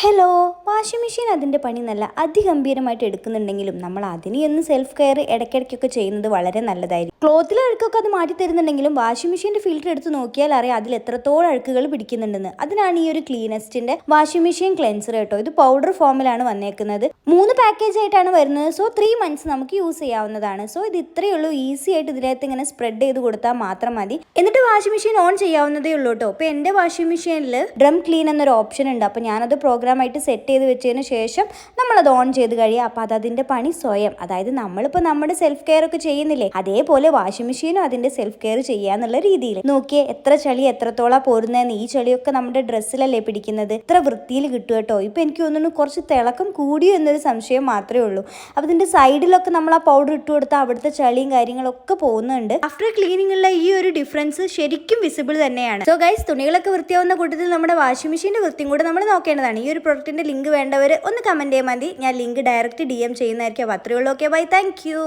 Hello, washing machine അതിൻ്റെ പണി നല്ല അതിഗംഭീരമായിട്ട് എടുക്കുന്നുണ്ടെങ്കിലും നമ്മൾ അതിന് എന്ന് സെൽഫ് കെയർ ഇടയ്ക്കിടയ്ക്കൊക്കെ ചെയ്യുന്നത് വളരെ നല്ലതായിരിക്കും. ക്ലോത്തിലെ അഴുക്കൊക്കെ അത് മാറ്റി തരുന്നുണ്ടെങ്കിലും വാഷിംഗ് മെഷീൻ്റെ ഫിൽറ്റർ എടുത്ത് നോക്കിയാൽ അറിയാം അതിൽ എത്രത്തോളം അഴുക്കുകൾ പിടിക്കുന്നുണ്ടെന്ന്. അതിനാണ് ഈ ഒരു ക്ലീനസ്റ്റിൻ്റെ വാഷിംഗ് മെഷീൻ ക്ലെൻസർ കേട്ടോ. ഇത് പൗഡർ ഫോമിലാണ് വന്നേക്കുന്നത്. 3 പാക്കേജ് ആയിട്ടാണ് വരുന്നത്. സോ 3 months നമുക്ക് യൂസ് ചെയ്യാവുന്നതാണ്. സോ ഇത് ഇത്രയേ ഉള്ളൂ. ഈസി ആയിട്ട് ഇതിനകത്ത് ഇങ്ങനെ സ്പ്രെഡ് ചെയ്ത് കൊടുത്താൽ മാത്രം മതി. എന്നിട്ട് വാഷിംഗ് മെഷീൻ ഓൺ ചെയ്യാവുന്നതേ ഉള്ളൂ കേട്ടോ. അപ്പോൾ എൻ്റെ വാഷിംഗ് മെഷീനിൽ ഡ്രം ക്ലീൻ എന്നൊരു ഓപ്ഷൻ ഉണ്ട്. അപ്പോൾ ഞാനത് പ്രോഗ്രാമായിട്ട് സെറ്റ് ചെയ്ത് വെച്ചതിന് ശേഷം നമ്മളത് ഓൺ ചെയ്ത് കഴിയുക. അപ്പോൾ അതിൻ്റെ പണി സ്വയം, അതായത് നമ്മളിപ്പോൾ നമ്മുടെ സെൽഫ് കെയർ ഒക്കെ ചെയ്യുന്നില്ലേ, അതേപോലെ വാഷിംഗ് മെഷീനും അതിൻ്റെ സെൽഫ് കെയർ ചെയ്യാന്നുള്ള രീതിയിൽ. നോക്കിയേ എത്ര ചളി എത്രത്തോളം പോരുന്നതെന്ന്. ഈ ചളിയൊക്കെ നമ്മുടെ ഡ്രസ്സിലല്ലേ പിടിക്കുന്നത്. ഇത്ര വൃത്തിയിൽ കിട്ടും കേട്ടോ. ഇപ്പം എനിക്ക് തോന്നുന്നു കുറച്ച് തിളക്കം കൂടിയോ എന്നൊരു സംശയം മാത്രമേ ഉള്ളൂ. അപ്പോൾ ഇതിൻ്റെ സൈഡിലൊക്കെ നമ്മൾ ആ പൗഡർ ഇട്ട് കൊടുത്താൽ അവിടുത്തെ ചളിയും കാര്യങ്ങളൊക്കെ പോകുന്നുണ്ട്. ആഫ്റ്റർ ക്ലീനിങ്ങുള്ള ഈ ഒരു ഡിഫറൻസ് ശരിക്കും വിസിബിൾ തന്നെയാണ്. സോ ഗൈസ്, തുണികളൊക്കെ വൃത്തിയാവുന്ന കൂട്ടത്തിൽ നമ്മുടെ വാഷിംഗ് മെഷീൻ്റെ വൃത്തിയും കൂടെ നമ്മൾ നോക്കേണ്ടതാണ്. ഈ ഒരു പ്രൊഡക്റ്റിൻ്റെ ലിങ്ക് വേണ്ടവർ ഒന്ന് കമൻറ്റ് ചെയ്യാൻ മതി. ഞാൻ ലിങ്ക് ഡയറക്റ്റ് DM ചെയ്യുന്നതായിരിക്കും. അപ്പോൾ അത്രയേ ഉള്ളൂ. Okay, bye, thank U.